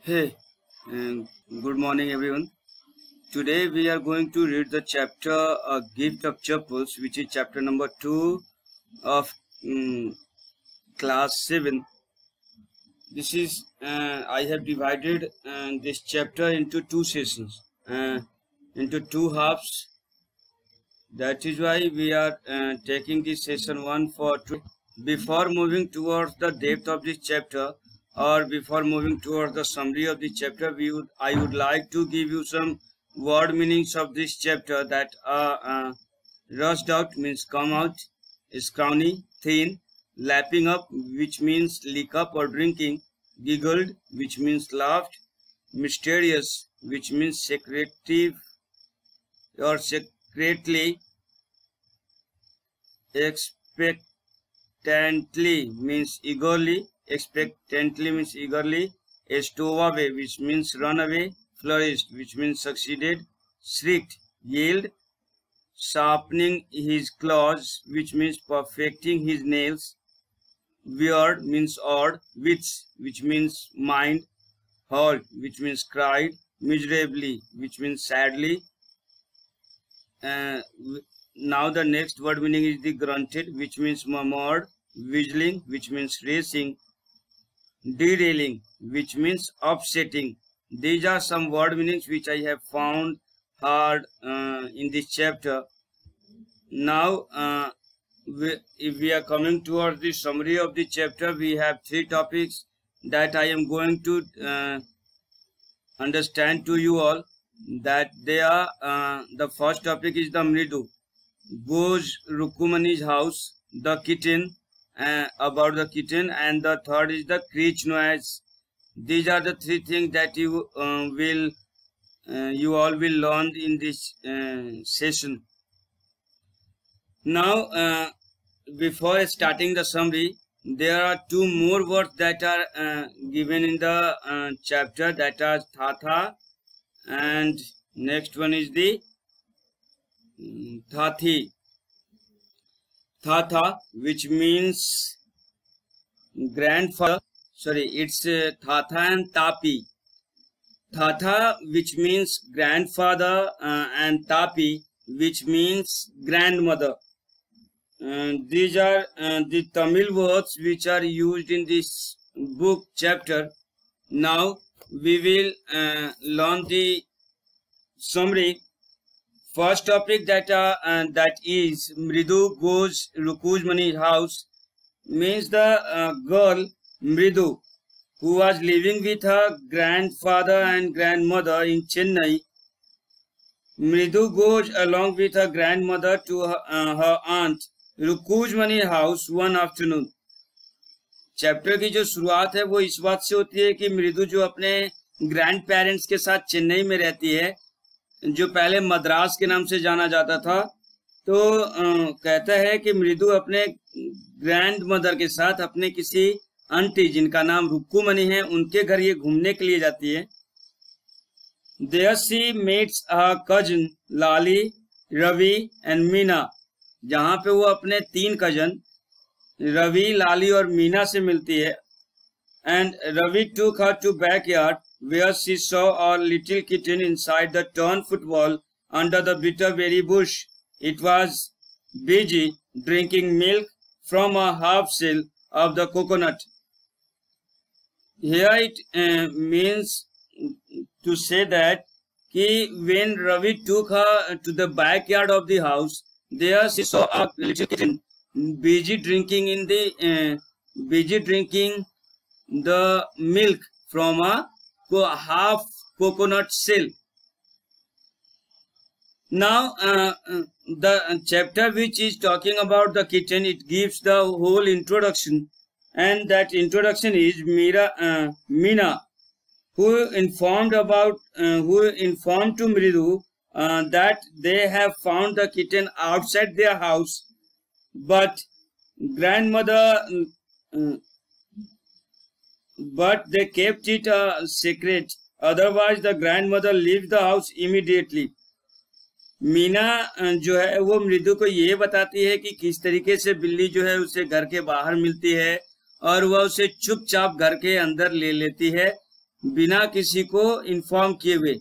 Hey, good morning everyone. Today we are going to read the chapter A Gift of Chapels, which is chapter number 2 of class 7. This is, I have divided this chapter into two sessions, into two halves. That is why we are taking this session 1 for today. Before moving towards the depth of this chapter, or before moving towards the summary of the chapter, I would like to give you some word meanings of this chapter. That rushed out means come out, scrawny, thin, lapping up, which means lick up or drinking, giggled, which means laughed, mysterious, which means secretive or secretly, expectantly means eagerly, a stowaway, which means run away, flourished, which means succeeded, shrieked, yelled, sharpening his claws, which means perfecting his nails, weird means odd, which means mind, hurt, which means cried, miserably, which means sadly. Now the next word meaning is the grunted, which means murmured, whistling, which means racing, derailing, which means upsetting. These are some word meanings which I have found hard in this chapter. Now, if we are coming towards the summary of the chapter, we have three topics that I am going to understand to you all. That they are, the first topic is the Mridu, goes Rukumani's house, the kitten, about the kitten, and the third is the creech noise. These are the three things that you all will learn in this session. Now, before starting the summary, there are two more words that are given in the chapter, that are Thatha, and next one is the Thathi. Thatha, which means grandfather, it's Thatha and Tapi. Thatha, which means grandfather, and Tapi, which means grandmother. These are the Tamil words which are used in this book chapter. Now we will learn the summary. First topic that is Mridu goes Rukumani's house, means the girl Mridu, who was living with her grandfather and grandmother in Chennai. Mridu goes along with her grandmother to her aunt Rukumani's house one afternoon. Chapter की जो शुरुआत है वो इस बात से होती है कि मृदु जो अपने ग्रैंड पेरेंट्स के साथ चेन्नई में रहती है, जो पहले मद्रास के नाम से जाना जाता था। तो कहता है कि मृदु अपने ग्रैंड मदर के साथ अपने किसी आंटी जिनका नाम रुक्कुमणि है उनके घर ये घूमने के लिए जाती है। There she meets her cousin Lali, Ravi and Meena, जहाँ पे वो अपने तीन कजन रवि, लाली और मीना से मिलती है। And Ravi took her to backyard where she saw a little kitten inside the torn football under the bitterberry bush. It was busy drinking milk from a half shell of the coconut. Here it means to say that when Ravi took her to the backyard of the house, there she saw a little kitten busy drinking the milk from a half coconut shell. Now, the chapter which is talking about the kitten, it gives the whole introduction, and that introduction is Meena, who informed to Mridu that they have found the kitten outside their house, but they kept it a secret. Otherwise, the grandmother left the house immediately. Meena जो है वो मृदु को ये बताती है कि किस तरीके से बिल्ली जो है उसे घर के बाहर मिलती है और वह उसे चुपचाप घर के अंदर ले लेती है बिना किसी को इन्फॉर्म किए हुए।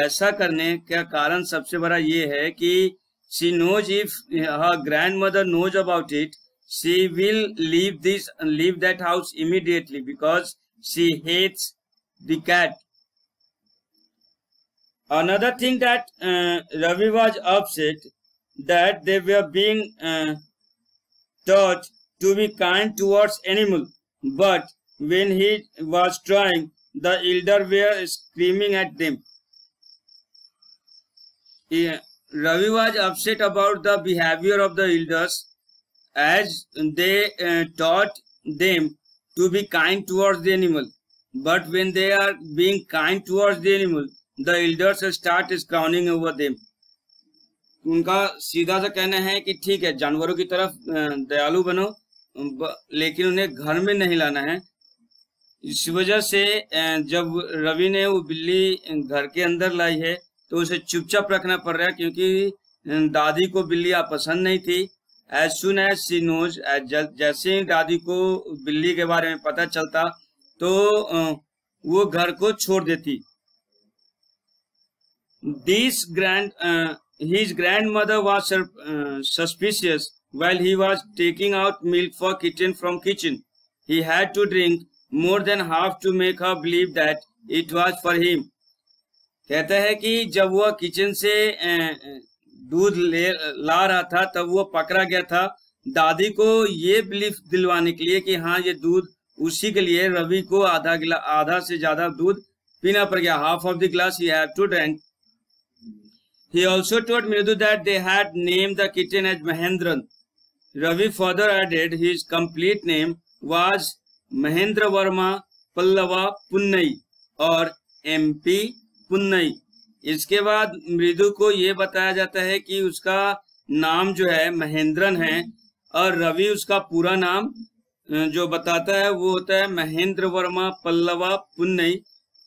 ऐसा करने का कारण सबसे बड़ा ये है कि she knows if her grandmother knows about it, she will leave that house immediately because she hates the cat. Another thing that Ravi was upset that they were being taught to be kind towards animal, but when he was trying, the elder were screaming at them. Ravi was upset about the behavior of the elders as they taught them to be kind towards the animal, but when they are being kind towards the animal, the elders start scowling over them. उनका सीधा सा कहना है कि ठीक है, जानवरों की तरफ दयालु बनो, लेकिन उन्हें घर में नहीं लाना है। इस वजह से जब रवि ने वो बिल्ली घर के अंदर लाई है तो उसे चुपचाप रखना पड़ रहा है, क्योंकि दादी को बिल्लियां पसंद नहीं थी। As soon as she knows, जैसे ही दादी को बिल्ली के बारे में पता चलता तो वो घर को छोड़ देती। His grandmother was suspicious while he was taking out milk for kitten from kitchen. He had to drink more than half to make her believe that it was for him. कहता है कि जब वह किचन से दूध ला रहा था तब वो पकड़ा गया था दादी को ये बिलीफ दिलवाने के लिए कि हाँ ये दूध उसी के लिए। रवि को आधा से ज्यादा दूध पीना पड़ गया। Half of the glass he had to drink. He also told Mridu that they had named the kitten as Mahendran. Ravi further added his complete name was Mahendra Varma Pallava Punnai और MP Punnai. इसके बाद मृदु को ये बताया जाता है कि उसका नाम जो है महेंद्रन है और रवि उसका पूरा नाम जो बताता है वो होता है Mahendra Verma Pallava पुन्नई,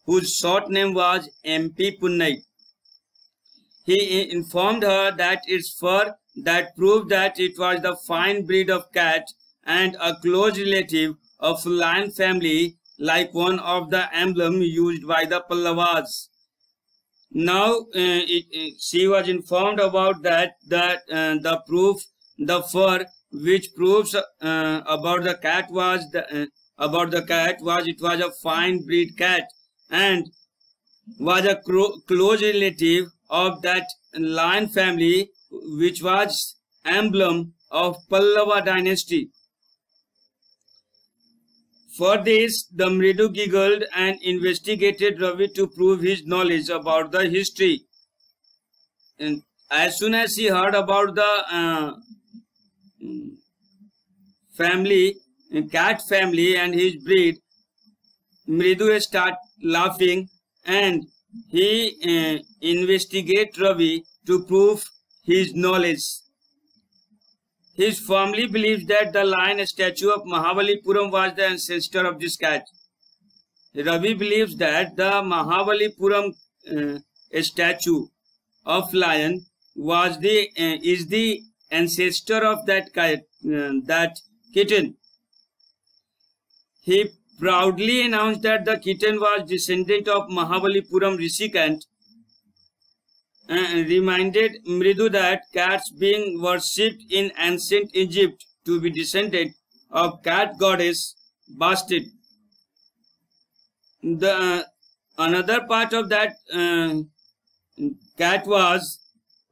whose short name was MP Punnai. He informed her that its fur that proved that it was the fine breed of cat and a close relative of lion family, like one of the emblem used by the Pallavas. Now she was informed about that the fur which proves about the cat was it was a fine breed cat and was a close relative of that lion family which was emblem of Pallava dynasty. For this, the Mridu giggled and investigated Ravi to prove his knowledge about the history. And as soon as he heard about the cat family and his breed, Mridu started laughing and he investigated Ravi to prove his knowledge. He firmly believes that the lion statue of Mahabalipuram was the ancestor of this cat. Ravi believes that the Mahabalipuram statue of lion is the ancestor of that cat, that kitten. He proudly announced that the kitten was descendant of Mahabalipuram Rishikant and reminded Mridu that cats being worshipped in ancient Egypt to be descendant of cat goddess Bastet. The another part of that cat was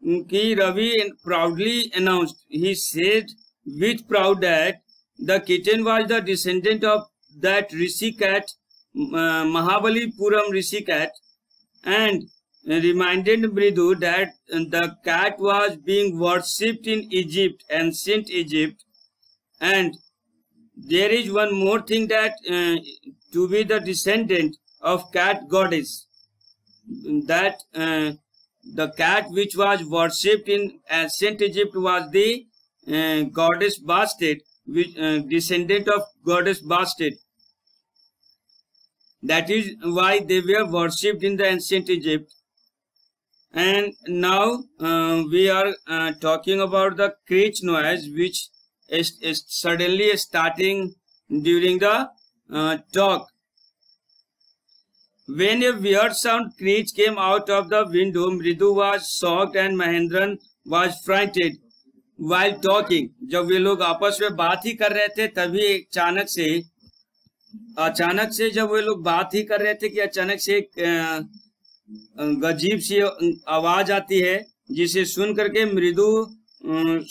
कि Ravi proudly announced. He said with pride that the kitten was the descendant of that Rishi cat, Mahabalipuram Rishi cat, and reminded Mridu that the cat was being worshipped in Egypt, ancient Egypt, and there is one more thing that to be the descendant of cat goddess, that the cat which was worshipped in ancient Egypt was the goddess Bastet, which descendant of goddess Bastet. That is why they were worshipped in the ancient Egypt. And now we are talking about the screech noise which is suddenly starting during the talk. When a weird sound screech came out of the window, Mridu was shocked and Mahendran was frightened while talking. जब वे लोग आपस में बात ही कर रहे थे तभी अचानक से जब वे लोग बात ही कर रहे थे कि अचानक से एक गजीब सी आवाज आती है जिसे सुन करके मृदु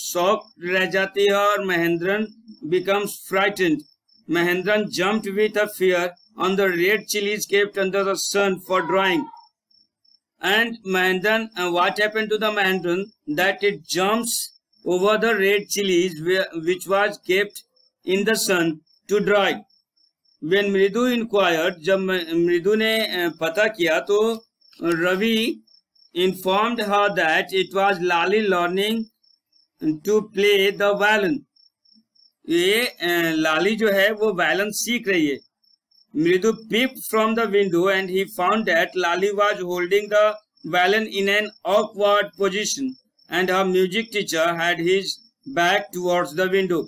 शॉक रह जाती है और Mahendran becomes frightened. Mahendran jumped with a fear on the red chilies kept under the sun for drying. And Mahendran, what happened to the Mahendran? That it jumps over the red chilies which was kept in the sun to dry. When Mridu inquired, जब मृदु ने पता किया तो Ravi informed her that it was Lali learning to play the violin. ये लाली जो है वो वायलिन सीख रही है. मृदु peeped from the window and he found that Lali was holding the violin in an awkward position and her music teacher had his back towards the window.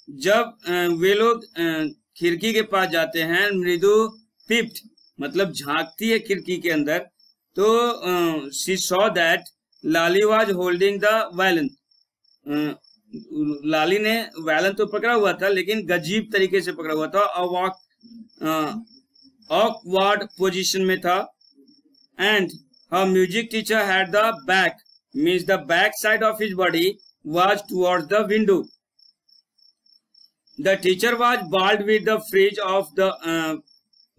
जब वे लोग खिड़की के पास जाते हैं, मृदु peeped मतलब झांकती है खिड़की के अंदर, तो she saw that Lali was holding the violin. लाली ने वायलिन तो पकड़ा हुआ था लेकिन गजीब तरीके से पकड़ा हुआ था, awkward पोजीशन में था. And her music teacher had the back, means the back side of his body was towards the window. The teacher was bald with the fringe of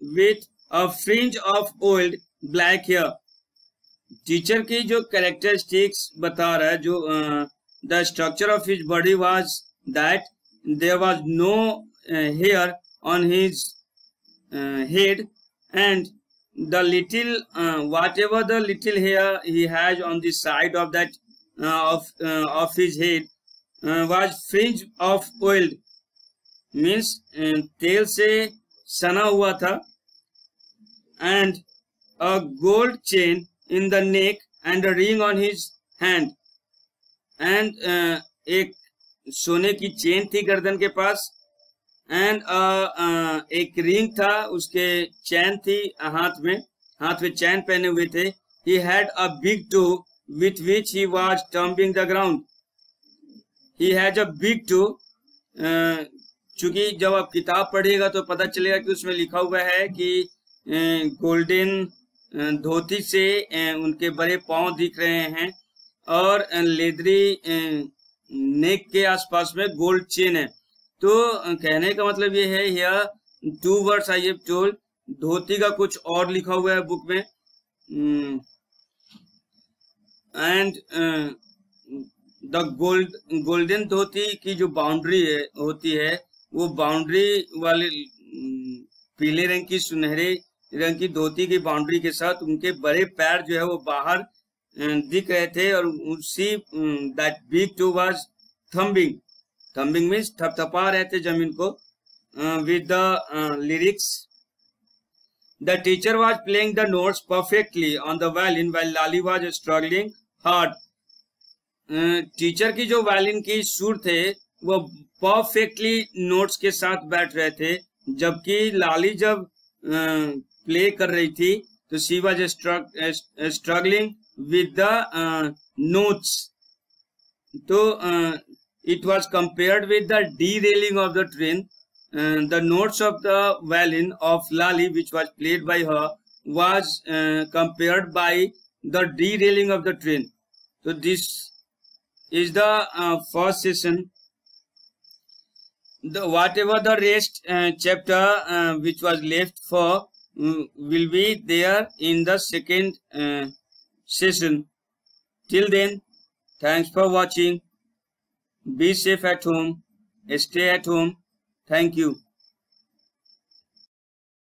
with a fringe of old black hair. Teacher की जो characteristics बता रहा है, जो the structure of his body was that there was no hair on his head, and the little whatever the little hair he has on the side of that of his head was fringe of oil, means तेल से सना हुआ था, and a gold chain in the neck and a ring on his hand. And एक सोने की chain थी गर्दन के पास, एंड एक रिंग था, उसके चैन थी हाथ में चैन पहने हुए थे. He had a big toe with which he was stumping the ground. He has a big toe. चूंकि जब आप किताब पढ़िएगा तो पता चलेगा कि उसमें लिखा हुआ है कि गोल्डन धोती से उनके बड़े पांव दिख रहे हैं और लेदरी नेक के आसपास में गोल्ड चेन है. तो कहने का मतलब ये है, here 2 words I have told. Dhoti का कुछ और लिखा हुआ है बुक में, एंड द गोल्डन धोती की जो बाउंड्री होती है वो बाउंड्री वाले पीले रंग की सुनहरे रंग की धोती की बाउंड्री के साथ उनके बड़े पैर जो है वो बाहर दिख रहे थे, और उसी that big toe was thumbing means थपथपा रहे थे जमीन को with the lyrics. The teacher was playing the notes perfectly on the violin while Lali was struggling hard. Teacher की जो वायलिन की सुर थे वो परफेक्टली नोट्स के साथ बैठ रहे थे, जबकि लाली जब प्ले कर रही थी तो she was struggling with the notes. So it was compared with the derailing of the train. The notes of the violin of Lali, which was played by her, was compared by the derailing of the train. So this is the first session. Whatever the rest chapter which was left for will be there in the second session. Till then, thanks for watching. Be safe at home. Stay at home. Thank you.